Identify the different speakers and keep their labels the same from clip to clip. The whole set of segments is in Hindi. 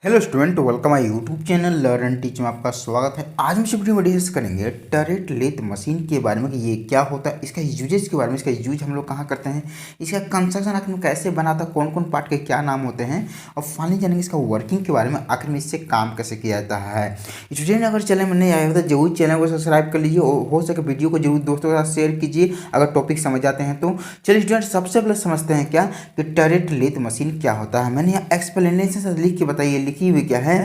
Speaker 1: Hello student, welcome my YouTube channel learn and teach में आपका स्वागत है। आज हम इस वीडियो में डिस्कस करेंगे टरेट लेथ मशीन के बारे में कि ये क्या होता है, इसका यूजेस के बारे में, इसका यूज हम लोग कहाँ करते हैं, इसका कंस्ट्रक्शन आखिर में कैसे बनाता है, कौन कौन पार्ट के क्या नाम होते हैं, और फाइनली जानेंगे इसका वर्किंग के बारे में, आखिर में इससे काम कैसे किया जाता है। स्टूडेंट अगर चैनल में नहीं आया होता जरूर चैनल को सब्सक्राइब कर लीजिए और हो सके वीडियो को जरूर दोस्तों के साथ शेयर कीजिए अगर टॉपिक समझ आते हैं तो। चलिए स्टूडेंट सबसे पहले समझते हैं क्या कि टरेट लेथ मशीन क्या होता है। मैंने यहाँ एक्सप्लेनेशन लिख के बताइए, लिखी हुई क्या है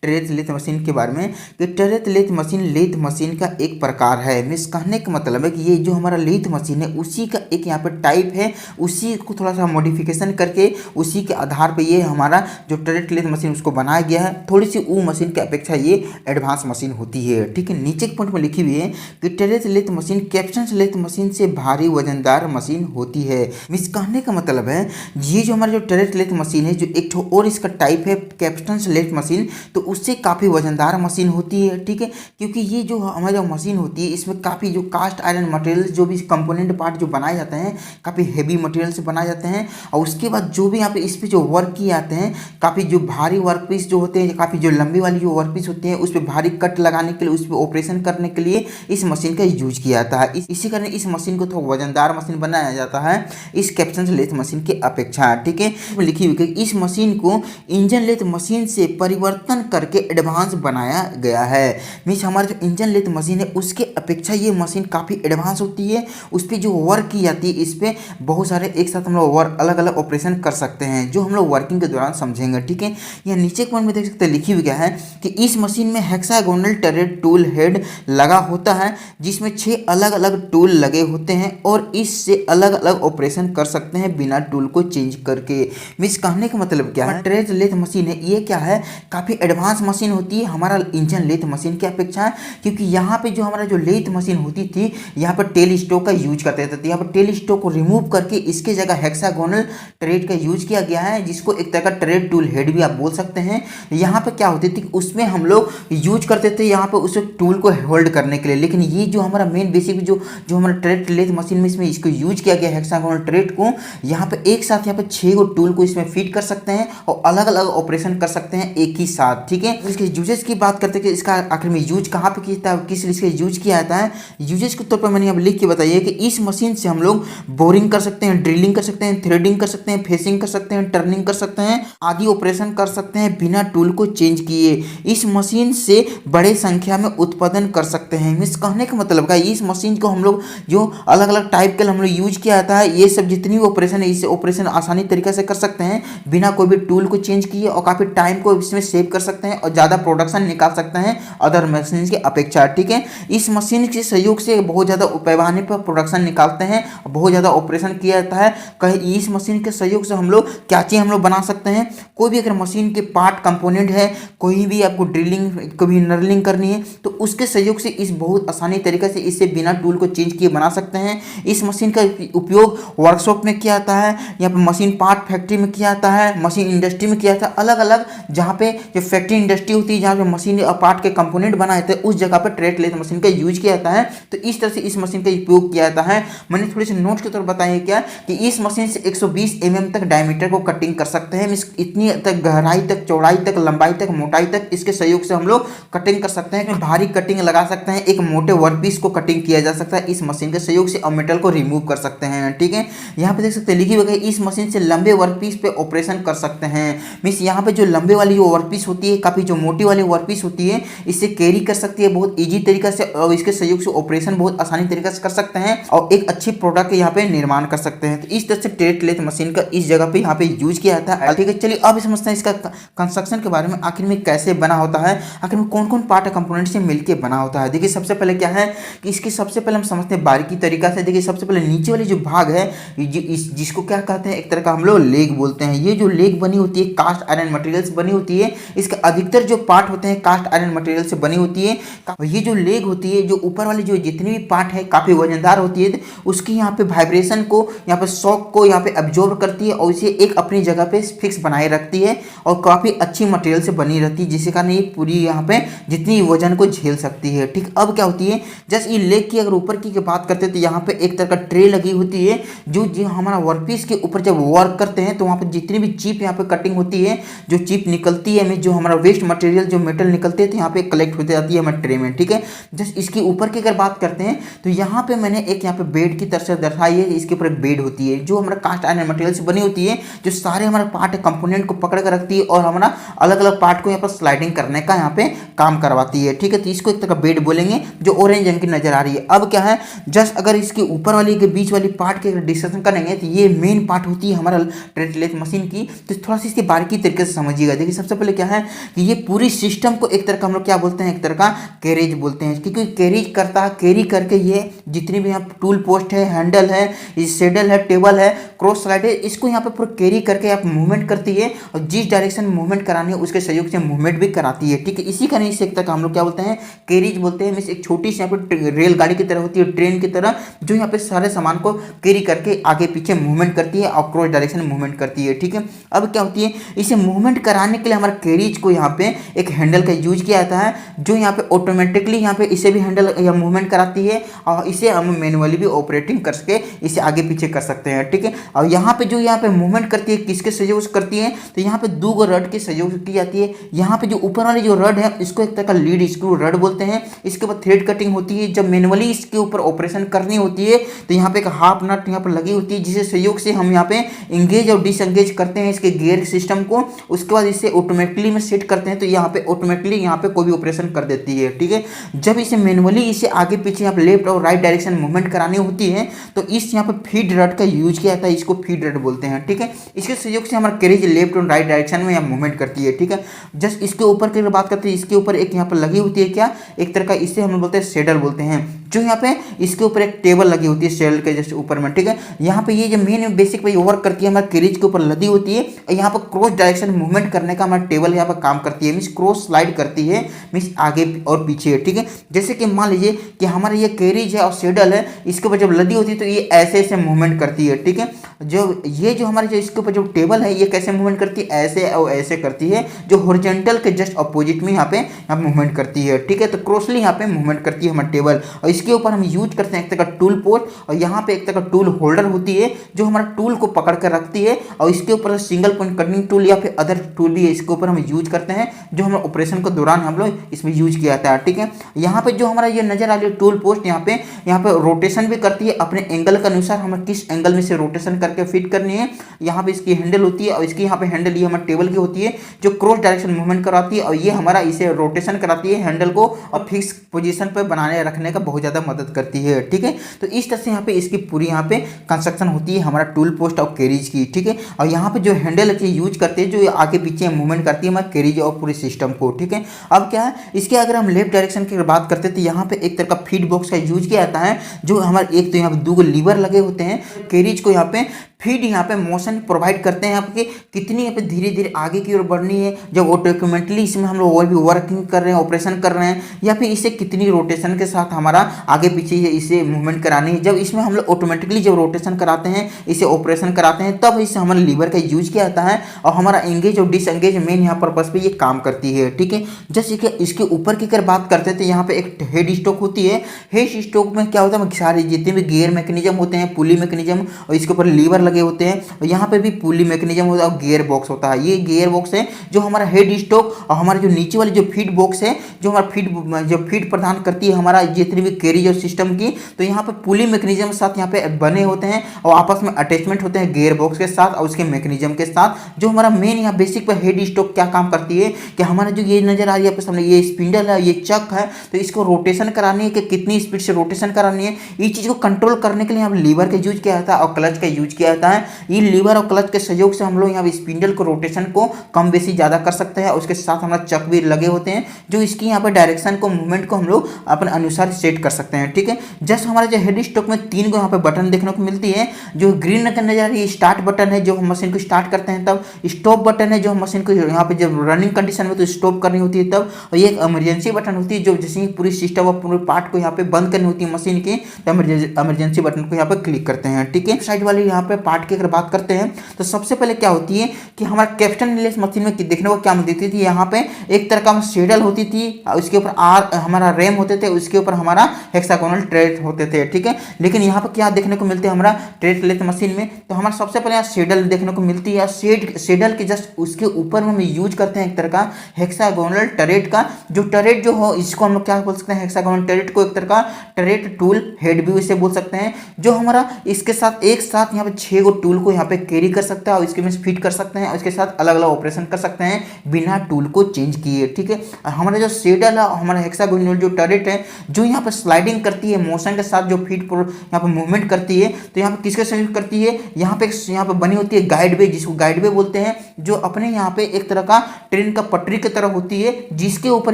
Speaker 1: टरेट लेथ मशीन के बारे में कि टरेट लेथ मशीन का एक प्रकार है। मीन्स कहने का मतलब है कि ये जो हमारा लेथ मशीन है उसी का एक यहाँ पर टाइप है, उसी को थोड़ा सा मॉडिफिकेशन करके उसी के आधार पे ये हमारा जो टरेट लेथ मशीन उसको बनाया गया है। थोड़ी सी वो मशीन की अपेक्षा ये एडवांस मशीन होती है। ठीक है, नीचे के पॉइंट में लिखी हुई है कि turret lathe machine capstan lathe machine से भारी वजनदार मशीन होती है। मीन्स कहने का मतलब है ये जो हमारा जो टरेट लेथ मशीन है जो एक और इसका टाइप है कैप्स्टन लेथ मशीन, तो उससे काफ़ी वजनदार मशीन होती है। ठीक है, क्योंकि ये जो हमारी मशीन होती है इसमें काफ़ी जो कास्ट आयरन मटेरियल जो भी कंपोनेंट पार्ट जो बनाए जाते हैं काफ़ी हेवी मटेरियल से बनाए जाते हैं। और उसके बाद जो भी यहाँ पे इस पर जो वर्क किए जाते हैं काफ़ी जो भारी वर्क पीस जो होते हैं, काफ़ी जो लंबी वाली जो वर्क पीस होती है उस पर भारी कट लगाने के लिए, उस पर ऑपरेशन करने के लिए इस मशीन का यूज किया जाता है। इसी कारण इस मशीन को थोड़ा वजनदार मशीन बनाया जाता है इस कैप्स्टन लेथ मशीन की अपेक्षा। ठीक है, लिखी हुई इस मशीन को इंजन लेथ मशीन से परिवर्तन करके एडवांस बनाया गया है। मीन्स हमारा जो इंजन लेथ मशीन है उसके अपेक्षा ये मशीन काफ़ी एडवांस होती है। उस पर जो वर्क की जाती है इस पर बहुत सारे एक साथ हम लोग वर्क अलग अलग ऑपरेशन कर सकते हैं जो हम लोग वर्किंग के दौरान समझेंगे। ठीक है, यहाँ नीचे के पॉइंट में देख सकते हैं लिखी हुई क्या है कि इस मशीन में हेक्सागोनल टरेट टूल हेड लगा होता है जिसमें 6 अलग अलग टूल लगे होते हैं और इससे अलग अलग ऑपरेशन कर सकते हैं बिना टूल को चेंज करके। मीन्स कहने का मतलब क्या है टरेट लेथ मशीन है ये क्या है काफ़ी एडवांस मशीन होती है हमारा इंजन लेथ मशीन की अपेक्षा, क्योंकि यहाँ पे जो हमारा जो लेथ मशीन होती थी यहाँ पर टेल स्टोक का यूज करते थे। यहाँ पर टेल स्टोक को रिमूव करके इसके जगह हेक्सागोनल टरेट का यूज किया गया है जिसको एक तरह का टरेट टूल हेड भी आप बोल सकते हैं। यहाँ पे क्या होती थी उसमें हम लोग यूज करते थे यहाँ पे उस टूल को होल्ड करने के लिए, लेकिन ये जो हमारा मेन बेसिक जो हमारा टरेट लेथ मशीन में इसमें इसको यूज किया गया हेक्सागोनल टरेट को, यहाँ पे एक साथ यहाँ पे 6 गो टूल को इसमें फिट कर सकते हैं और अलग अलग ऑपरेशन कर सकते हैं एक ही साथ। ठीक है, इसके यूजेस की बात करते हैं कि इसका आखिर में यूज कहाँ पे किया है, किस इसके यूज किया जाता है। यूजेस के तौर पर मैंने यहाँ लिख के बताइए कि इस मशीन से हम लोग बोरिंग कर सकते हैं, ड्रिलिंग कर सकते हैं, थ्रेडिंग कर सकते हैं, फेसिंग कर सकते हैं, टर्निंग कर सकते हैं, आदि ऑपरेशन कर सकते हैं बिना टूल को चेंज किए। इस मशीन से बड़े संख्या में उत्पादन कर सकते हैं। मीन्स कहने का मतलब क्या इस मशीन को हम लोग जो अलग अलग टाइप के हम लोग यूज किया जाता है ये सब जितनी भी ऑपरेशन है इससे ऑपरेशन आसानी तरीके से कर सकते हैं बिना कोई भी टूल को चेंज किए और काफ़ी टाइम को इसमें सेव कर सकते हैं और ज़्यादा प्रोडक्शन निकाल सकते हैं अदर मशीन की अपेक्षा। ठीक है, इस मशीन के सहयोग से बहुत ज़्यादा पैमाने पर प्रोडक्शन निकालते हैं, बहुत ज़्यादा ऑपरेशन किया जाता है। कहीं इस मशीन के सहयोग से हम लोग क्या चीज़ हम लोग बना सकते हैं, कोई भी अगर मशीन के पार्ट कंपोनेंट है, कोई भी आपको ड्रिलिंग कभी नर्लिंग करनी है तो उसके सहयोग से इस बहुत आसानी तरीके से इससे बिना टूल को चेंज किए बना सकते हैं। इस मशीन का उपयोग वर्कशॉप में किया जाता है, यहाँ पर मशीन पार्ट फैक्ट्री में किया जाता है, मशीन इंडस्ट्री में किया जाता है। अलग अलग जहाँ पे जो फैक्ट्री इंडस्ट्री होती है जहाँ पे मशीन पार्ट के कंपोनेंट बनाए थे उस जगह पर टरेट लेथ मशीन का यूज किया जाता है। तो इस तरह से इस मशीन का उपयोग किया जाता है। मैंने थोड़ी सी नोट्स के तौर पर बताया क्या कि इस मशीन से 120 mm तक डायमीटर को कटिंग कर सकते हैं। इतनी तक गहराई तक, चौड़ाई तक, लंबाई तक, मोटाई तक इसके सहयोग से हम लोग कटिंग कर सकते हैं। भारी कटिंग लगा सकते हैं, एक मोटे वर्कपीस को कटिंग किया जा सकता है इस मशीन के सहयोग से और मेटल को रिमूव कर सकते हैं। ठीक है, यहाँ पे देख सकते हैं लिखी हुई इस मशीन से लंबे वर्कपीस पे ऑपरेशन कर सकते हैं। मीन्स यहाँ पे जो लंबे वाली जो वर्कपीस होती है, काफ़ी जो मोटी वाली वर्कपीस होती है इससे कैरी कर सकती है बहुत इजी तरीके से और इसके सहयोग से ऑपरेशन बहुत आसानी तरीके से कर सकते हैं और एक अच्छी प्रोडक्ट यहाँ पे निर्माण कर सकते हैं। तो इस तरह से टरेट लेथ मशीन का इस जगह पे यहाँ पे यूज किया जाता है। ठीक है, चलिए अब समझते हैं इसका कंस्ट्रक्शन के बारे में, आखिर में कैसे बना होता है, आखिर में कौन कौन पार्ट कंपोनेंट से मिलकर बना होता है। देखिए सबसे पहले क्या है कि इसकी सबसे पहले हम समझते हैं बारीकी तरीका से। देखिए सबसे पहले नीचे वाली जो भाग है जिसको क्या कहते हैं एक तरह का हम लोग लेग बोलते हैं। ये जो लेग बनी होती है कास्ट आयरन मटेरियल से बनी होती है। इसका अधिकतर जो पार्ट होते हैं कास्ट आयरन मटेरियल से बनी होती है। ये जो लेग होती है जो ऊपर वाली जो जितनी भी पार्ट है काफ़ी वजनदार होती है, उसकी यहाँ पे वाइब्रेशन को, यहाँ पे शॉक को यहाँ पे एब्जॉर्ब करती है और इसे एक अपनी जगह पे फिक्स बनाए रखती है और काफ़ी अच्छी मटेरियल से बनी रहती है जिसके कारण ये पूरी यहाँ पे जितनी वजन को झेल सकती है। ठीक, अब क्या होती है जस्ट ये लेग की अगर ऊपर की बात करते हैं तो यहाँ पे एक तरह का ट्रे लगी होती है जो हमारा वर्कपीस के ऊपर जब वर्क करते हैं तो वहाँ पे जितनी भी चिप यहाँ पे कटिंग होती है, जो चिप चिप निकलती है, जो हमारा वेस्ट मटेरियल जो मेटल निकलते हैं तो यहाँ पे कलेक्ट होती जाती है हमारे ट्रे में, ठीक है। जस्ट इसके ऊपर की अगर बात करते हैं तो यहाँ पे मैंने एक यहाँ पे बेड की तरह से दर्शाई है। इसके ऊपर एक बेड होती है जो हमारा कास्ट आयरन मटेरियल से बनी होती है, जो सारे हमारे पार्ट कंपोनेंट को पकड़ कर रखती है और हमारा अलग अलग पार्ट को यहाँ पर स्लाइडिंग करने का यहाँ पे काम करवाती है, ठीक है। तो इसको एक तरह का बेड बोलेंगे जो ऑरेंज रंग की नजर आ रही है। अब क्या है, जस्ट अगर इसके ऊपर वाली के बीच वाली पार्ट की डिस्कशन करेंगे तो ये मेन पार्ट होती है हमारा टरेट लेथ मशीन की। तो थोड़ा सा इसकी बारीकी तरीके से समझिएगा। देखिए सबसे पहले क्या है कि ये पूरी सिस्टम को एक तरह का हम लोग क्या बोलते हैं, एक तरह का कैरेज बोलते हैं, क्योंकि कैरेज करता है, कैरी करके ये जितनी भी यहाँ टूल पोस्ट है, हैंडल है, सेडल है, टेबल है, क्रॉस स्लाइड है, इसको यहाँ पे पूरा कैरी करके आप मूवमेंट करती है और जिस डायरेक्शन में मूवमेंट करानी है उसके सहयोग से मूवमेंट भी कराती है, ठीक है। इसी का नहीं एक तरह का हम लोग क्या बोलते हैं, कैरीज बोलते हैं। मीन्स एक छोटी सी यहाँ पे रेलगाड़ी की तरह होती है, ट्रेन की तरह, जो यहाँ पे सारे सामान को कैरी करके आगे पीछे मूवमेंट करती है और क्रॉस डायरेक्शन में मूवमेंट करती है, ठीक है। अब क्या होती है, इसे मूवमेंट कराने के लिए हमारे कैरीज को यहाँ पे एक हैंडल का यूज किया जाता है, जो यहाँ पे ऑटोमेटिकली यहाँ पे इसे भी हैंडल या मूवमेंट कराती है और इसे हम मैनुअली भी ऑपरेटिंग करके इसे आगे पीछे कर सकते हैं, ठीक है। और यहाँ पे जो यहाँ पे मूवमेंट करती है किसके सहयोग से करती है, तो यहाँ पे दो गो रड के सहयोग से की जाती है। यहाँ पे जो ऊपर वाली जो रड है इसको एक तरह का लीड स्क्रू रड बोलते हैं। इसके बाद थ्रेड कटिंग होती है। जब मैनुअली इसके ऊपर ऑपरेशन करनी होती है तो यहाँ पे एक हाफ नट यहाँ पर लगी होती है, जिसके सहयोग से हम यहाँ पे इंगेज और डिसएंगेज करते हैं इसके गियर सिस्टम को। उसके बाद इसे ऑटोमेटिकली में सेट करते हैं तो यहाँ पे ऑटोमेटिकली यहाँ पे कोई भी ऑपरेशन कर देती है, ठीक है। जब इसे मैनुअली इसे आगे पीछे यहाँ पे लेफ्ट और राइट डायरेक्शन मूवमेंट करानी होती है तो इस यहाँ पे फीड रड का यूज किया जाता है, इसको फीड रड बोलते हैं, ठीक है। इसके सहयोग से हमारा कैरेज लेफ्ट और राइट डायरेक्शन में यहाँ मूवमेंट करती है, ठीक है। जस्ट इसके ऊपर की बात करते हैं, इसके ऊपर एक यहाँ पर लगी होती है क्या, एक तरह का, इसे हम बोलते हैं सेडल बोलते हैं, जो यहाँ पे इसके ऊपर एक टेबल लगी होती है सेडल के जस्ट ऊपर में, ठीक है। यहाँ पे ये जो मेन बेसिक पे वर्क करती है हमारे कैरेज के ऊपर लदी होती है और यहाँ पर क्रॉस डायरेक्शन मूवमेंट करने का हमारा टेबल यहाँ पर काम करती है, मीन्स क्रॉस स्लाइड करती है, मीन्स आगे और पीछे, ठीक है। जैसे कि मान लीजिए कि हमारा ये कैरेज है और सेडल है, इसके ऊपर जब लदी होती है तो ये ऐसे ऐसे मूवमेंट करती है, ठीक है। जो हमारे जो इसके ऊपर जो टेबल है ये कैसे मूवमेंट करती है, ऐसे और ऐसे करती है, जो हॉरिजॉन्टल के जस्ट अपोजिट में यहाँ पे मूवमेंट करती है, ठीक है। तो क्रॉसली यहाँ पे मूवमेंट करती है हमारा टेबल और इसके ऊपर हम यूज करते हैं एक तरह का टूल पोस्ट और यहाँ पे एक तरह का टूल होल्डर होती है जो हमारा टूल को पकड़ कर रखती है और इसके ऊपर सिंगल पॉइंट कटिंग टूल या फिर अदर टूल भी है, इसके ऊपर हम यूज करते हैं, जो हमारे ऑपरेशन के दौरान हम लोग इसमें यूज किया जाता है, ठीक है। यहाँ पे जो हमारा ये नजर आ रही है टूल पोस्ट, यहाँ पे रोटेशन भी करती है अपने एंगल के अनुसार, हमें किस एंगल में से रोटेशन करके फिट करनी है। यहाँ पे इसकी हैंडल होती है और इसकी यहाँ पे हैंडल ये हमारे टेबल की होती है जो क्रॉस डायरेक्शन मूवमेंट कराती है और ये हमारा इसे रोटेशन कराती है हैंडल को और फिक्स पोजीशन पर बनाने रखने का बहुत ज़्यादा मदद करती है, ठीक है। तो इस तरह से यहाँ पे इसकी पूरी यहाँ पे कंस्ट्रक्शन होती है हमारा टूल पोस्ट और कैरेज की, ठीक है। और यहाँ पे जो हैंडल की यूज करते हैं जो आगे पीछे मूवमेंट करती है हमारे कैरेज और पूरे सिस्टम को, ठीक है। अब क्या है, इसके अगर हम लेफ्ट डायरेक्शन की बात करते हैं तो यहाँ पे एक तरह का फीड बॉक्स का यूज किया जाता है, जो हमारे एक तो यहाँ पे दो लीवर लगे होते हैं, कैरेज को यहाँ पे फीड यहाँ पे मोशन प्रोवाइड करते हैं आपके कितनी यहाँ पे धीरे धीरे आगे की ओर बढ़नी है, जब ऑटोमेटिकली इसमें हम लोग और भी वर्किंग कर रहे हैं, ऑपरेशन कर रहे हैं, या फिर इसे कितनी रोटेशन के साथ हमारा आगे पीछे इसे मूवमेंट करानी है। जब इसमें हम लोग ऑटोमेटिकली जब रोटेशन कराते हैं, इसे ऑपरेशन कराते हैं, तब इससे हमारे लीवर का यूज किया जाता है और हमारा एंगेज और डिसएंगेज मेन यहाँ पर्पज पे ये काम करती है, ठीक है। जैसे इसके ऊपर की अगर बात करते हैं तो यहाँ पे एक हेड स्टॉक होती है। हेड स्टॉक में क्या होता है, सारे जितने भी गियर मैकेनिज्म होते हैं, पुली मैकेनिज्म और इसके ऊपर लीवर लगे होते हैं और यहाँ पे भी पुली मैकेनिज्म होता है और गियर बॉक्स होता है। ये गियर बॉक्स है जो हमारा हेड स्टॉक और हमारे जो नीचे वाली जो फीड बॉक्स है जो हमारा फीड प्रदान करती है हमारा जितनी भी कैरेज और सिस्टम की। तो यहाँ पे पुली मैकेनिज्म साथ यहाँ पे बने होते हैं और आपस में अटैचमेंट होते हैं गियर बॉक्स के साथ और उसके मैकेनिज्म के साथ। जो हमारा मेन यहाँ बेसिक पर हेड स्टॉक क्या काम करती है कि हमारा जो ये नजर आ रही है आपके सामने, ये स्पिंडल है, ये चक है, तो इसको रोटेशन करानी है कि कितनी स्पीड से रोटेशन करानी है, ये चीज़ को कंट्रोल करने के लिए यहाँ लीवर का यूज किया जाता है और क्लच का यूज किया जाता है। ये लीवर और क्लच के सहयोग से हम लोग यहाँ स्पिंडल को रोटेशन को कम बेसी ज़्यादा कर सकते हैं। उसके साथ हमारा चक भी लगे होते हैं जो इसकी यहाँ पर डायरेक्शन को मूवमेंट को हम लोग अपने अनुसार सेट कर सकते हैं, ठीक है। जस्ट हमारे जो हेड स्टॉक में 3 को यहाँ पे बटन देखने को मिलती है। जो ग्रीन नजर आ रही है स्टार्ट बटन है जो हम मशीन को स्टार्ट करते हैं तब, स्टॉप बटन है जो हम मशीन को यहाँ पे जब रनिंग कंडीशन में तो स्टॉप करनी होती है तब, और ये एक इमरजेंसी बटन होती है जो जैसे पूरी सिस्टम और पूरे पार्ट को यहाँ पे बंद करनी होती है मशीन की, तो इमरजेंसी बटन को यहाँ पे क्लिक करते हैं, ठीक है। साइड वाली यहाँ पे पार्ट की अगर बात करते हैं तो सबसे पहले क्या होती है कि हमारा कैप्स्टन लेस मशीन में देखने को क्या मिलती थी, यहाँ पे एक तरह का शेडल होती थी, उसके ऊपर आर हमारा रैम होते थे, उसके ऊपर हमारा हेक्सागोनल ट्रेड होते थे, ठीक है। लेकिन यहाँ पर क्या देखने को मिलते हैं हमारा ट्रेड लेथ मशीन में, तो हमारा सबसे पहले यहाँ शेडल देखने को मिलती है। शेडल के जस्ट उसके ऊपर हम यूज करते हैं एक तरह का हेक्सागोनल टरेट का, जो टरेट जो हो इसको हम लोग क्या बोल सकते हैं, हेक्सागोनल टरेट को एक तरह का टरेट टूल हेड भी इसे बोल सकते हैं, जो हमारा इसके साथ एक साथ यहाँ पे 6 गो टूल को यहाँ पे कैरी कर सकता है और इसके में फिट कर सकते हैं और इसके साथ अलग अलग ऑपरेशन कर सकते हैं बिना टूल को चेंज किए, ठीक है। हमारा जो शेडल है, हमारा हेक्सागोनल जो टरेट है, जो यहाँ पे स्लाइडिंग करती है मोशन के साथ, जो फीट पर यहाँ पे मूवमेंट करती है, तो यहाँ पे किसके सहयोग करती है, यहाँ पे बनी होती है गाइड वे, जिसको गाइड वे बोलते हैं, जो अपने यहाँ पे एक तरह का ट्रेन का पटरी की तरह होती है, जिसके ऊपर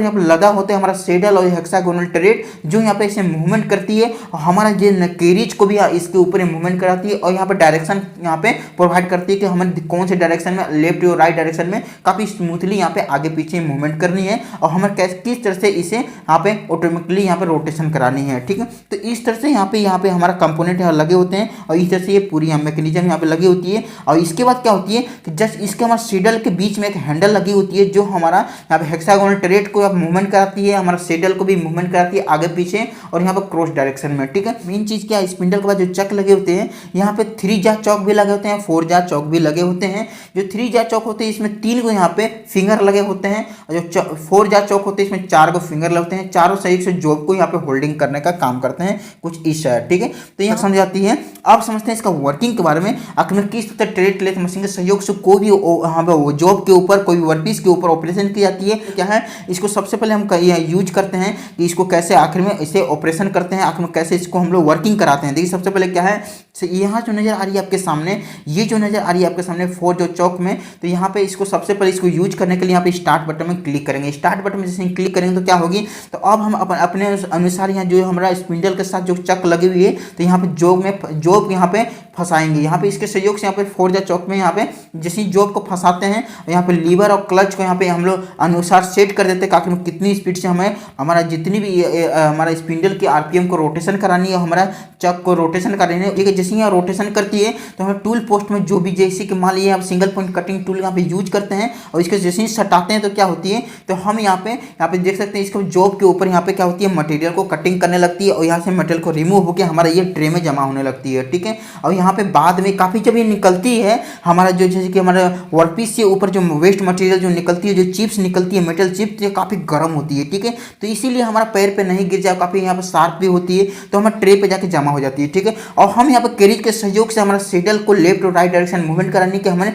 Speaker 1: यहाँ पे लगा होता है हमारा शेडल और हेक्सागोनल टरेट, जो यहाँ पे इसे मूवमेंट करती है और हमारा जो कैरिज को भी इसके ऊपर मूवमेंट कराती है और यहाँ पे डायरेक्शन यहाँ पे प्रोवाइड करती है कि हमें कौन से डायरेक्शन में, लेफ्ट और राइट डायरेक्शन में काफी स्मूथली यहाँ पे आगे पीछे मूवमेंट करनी है और हमें किस तरह से इसे यहाँ पे ऑटोमेटिकली यहाँ पे रोटेशन करानी है, ठीक है। तो इस तरह से यहाँ पे हमारा कंपोनेंट यहाँ लगे होते हैं और इस तरह से ये पूरी मैकेनिज्म यहाँ पे लगी होती है। और इसके बाद क्या होती है कि जस्ट इसके हमारे शेडल के बीच में एक हैंडल लगी होती है, जो हमारा यहाँ पे हेक्सागोनल टरेट को मूवमेंट कराती है, हमारा शेडल को भी मूवमेंट कराती है आगे पीछे और यहाँ पे क्रॉस डायरेक्शन में, ठीक है। मेन चीज क्या है, स्पिंडल के बाद जो चक लगे होते हैं, यहाँ पे 3 जा चौक भी लगे होते हैं, 4 जा चौक भी लगे होते हैं। जो 3 जा चौक होते हैं इसमें 3 को यहाँ पे फिंगर लगे होते हैं और जो 4 जा चौक होते हैं इसमें 4 को फिंगर लगते हैं, चारों सही से जॉब को यहाँ पे होल्डिंग करने का काम करते हैं कुछ इस शायद, ठीक है। तो यहाँ समझ आती है। अब समझते हैं इसका वर्किंग के बारे में, आखिर में किस तरह ट्रेड लेथ मशीन के सहयोग से कोई भी यहाँ पे जॉब के ऊपर, कोई भी वर्कपीस के ऊपर ऑपरेशन की जाती है। क्या है, इसको सबसे पहले हम यूज करते हैं कि इसको कैसे आखिर में इसे ऑपरेशन करते हैं, आखिर में कैसे इसको हम लोग वर्किंग कराते हैं। देखिए सबसे पहले क्या है, यहाँ जो नजर आ रही है आपके सामने, ये जो नजर आ रही है आपके सामने 4 जो चौक में, तो यहाँ पे इसको सबसे पहले इसको यूज करने के लिए यहाँ पे स्टार्ट बटन में क्लिक करेंगे। स्टार्ट बटन में जैसे क्लिक करेंगे तो क्या होगी, तो अब हम अपने अनुसार यहाँ जो हमारा स्पिंडल के साथ जो चक लगी हुई है, तो यहाँ पे जॉब यहाँ पे फंसाएंगे। यहाँ पे इसके सहयोग से यहाँ पे 4 जा चौक में यहाँ पे जैसे जॉब को फंसाते हैं और यहाँ पे लीवर और क्लच को यहाँ पे हम लोग अनुसार सेट कर देते हैं ताकि कितनी स्पीड से हमें हमारा जितनी भी हमारा स्पिंडल की आरपीएम को रोटेशन करानी है, हमारा चक को रोटेशन करानी है, ठीक है। जैसे यहाँ रोटेशन करती है तो हमें टूल पोस्ट में जो भी जैसे कि मान लीजिए आप सिंगल पॉइंट कटिंग टूल यहाँ पे यूज करते हैं और इसके जैसे ही सटाते हैं तो क्या होती है, तो हम यहाँ पे देख सकते हैं इसके जॉब के ऊपर यहाँ पे क्या होती है, मटेरियल को कटिंग करने लगती है और यहाँ से मटेरियल को रिमूव होकर हमारा ये ट्रे में जमा होने लगती है, ठीक है। और यहाँ पे बाद में काफ़ी जब ये निकलती है हमारा जो जैसे कि हमारा वर्कपीस के ऊपर जो वेस्ट मटेरियल जो निकलती है, जो चिप्स निकलती है, मेटल चिप्स, ये काफ़ी गर्म होती है, ठीक है। तो इसीलिए हमारा पैर पे नहीं गिर जाए, काफ़ी यहाँ पे शार्प भी होती है, तो हमारे ट्रे पे जाके जमा हो जाती है, ठीक है। और हम यहाँ पे कैरिज के सहयोग से हमारा शेडल को लेफ्ट और राइट डायरेक्शन मूवमेंट कराने के हमें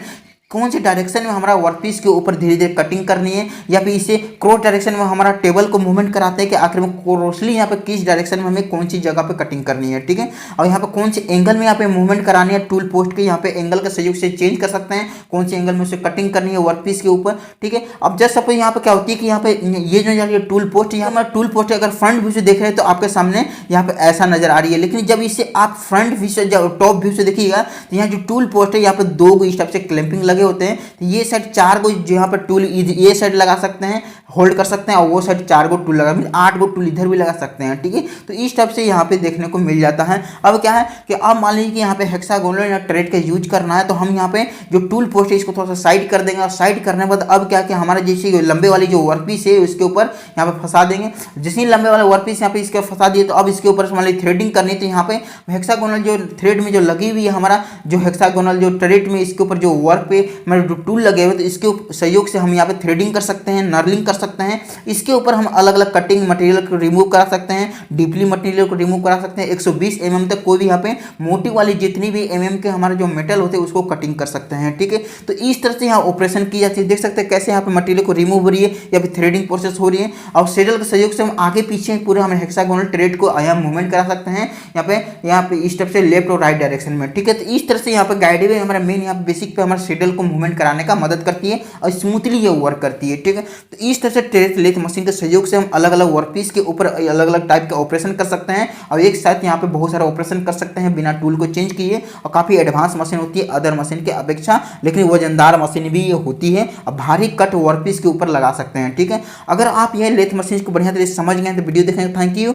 Speaker 1: कौन से डायरेक्शन में हमारा वर्कपीस के ऊपर धीरे धीरे कटिंग करनी है, या फिर इसे क्रॉस डायरेक्शन में हमारा टेबल को मूवमेंट कराते हैं कि आखिर में क्रोसली यहाँ पे किस डायरेक्शन में हमें कौन सी जगह पे कटिंग करनी है, ठीक है। और यहाँ पे कौन से एंगल में यहाँ पे मूवमेंट करानी है, टूल पोस्ट के यहाँ पे एंगल के सहयोग से चेंज कर सकते हैं कौन से एंगल में उसे कटिंग करनी है वर्कपीस के ऊपर, ठीक है। अब जस्ट सपोज यहाँ पे क्या होती है कि यहाँ पे ये जो टूल पोस्ट, यहाँ हमारा टूल पोस्ट अगर फ्रंट व्यू से देख रहे हैं तो आपके सामने यहाँ पे ऐसा नजर आ रही है, लेकिन जब इसे आप फ्रंट व्यू से टॉप व्यू से देखिएगा तो यहाँ जो टूल पोस्ट है यहाँ पे 2 इस टाइप से क्लैंपिंग लगे होते हैं, तो ये साइड 4 गो जो यहाँ पर टूल ये साइड लगा सकते हैं, होल्ड कर सकते हैं, और वो साइड 4 गो टूल लगा, 8 गो टूल इधर भी लगा सकते हैं, ठीक है। तो इस टाइप से यहाँ पे देखने को मिल जाता है। अब क्या है कि अब मान लीजिए कि यहाँ पे हेक्सागोनल या टरेट का यूज करना है, तो हम यहाँ पे जो टूल पोस्ट है इसको थोड़ा सा साइड कर देंगे और साइड करने के बाद अब क्या कि हमारे जैसे लंबे वाली जो वर्कपीस है उसके ऊपर यहाँ पे फंसा देंगे। जैसे ही लंबे वाले वर्कपीस यहाँ पे इसके फंसा दिए तो अब इसके ऊपर मान लीजिए थ्रेडिंग करनी, तो यहाँ पे हेक्सागोनल जो थ्रेड में जो लगी हुई है हमारा जो हेक्सागोनल जो टरेट में इसके ऊपर जो वर्क पे हमारे जो टूल लगे हुए तो इसके सहयोग से हम यहाँ पे थ्रेडिंग कर सकते हैं, नर्लिंग कर सकते हैं। इसके ऊपर हम अलग अलग कटिंग मटेरियल को रिमूव करा सकते हैं, डीपली मटेरियल को रिमूव करा सकते हैं, 120 mm तक कोई भी यहाँ पे मोटी वाली जितनी भी के हमारे जो मेटल होते हैं उसको कटिंग कर सकते हैं, ठीक है। तो इस तरह से यहाँ ऑपरेशन की जाती है। देख सकते हैं कैसे यहाँ पे मटेरियल को रिमूव हो रही है या फिर थ्रेडिंग प्रोसेस हो रही है, और शेडल के सहयोग से हम आगे पीछे पूरे हमें हेक्सागोनल टरेट को आया मूवमेंट करा सकते हैं यहाँ पे इस तरफ से लेफ्ट और राइट डायरेक्शन में, ठीक है। तो इस तरह से यहाँ पे गाइड वे हमारा मेन यहाँ बेसिक पे हमारे शेडल को मूवमेंट कराने का मदद करती है और स्मूथली ये वर्क करती है, ठीक है। तो इस तरह से ट्रेड लेथ मशीन के सहयोग से हम अलग अलग वर्कपीस के ऊपर अलग अलग टाइप के ऑपरेशन कर सकते हैं और एक साथ यहाँ पे बहुत सारा ऑपरेशन कर सकते हैं बिना टूल को चेंज किए, और काफ़ी एडवांस मशीन होती है अदर मशीन की अपेक्षा, लेकिन वजनदार मशीन भी ये होती है और भारी कट वर्कपीस के ऊपर लगा सकते हैं, ठीक है। अगर आप यह लेथ मशीन को बढ़िया तरीके से समझ गए तो वीडियो देखने थैंक यू।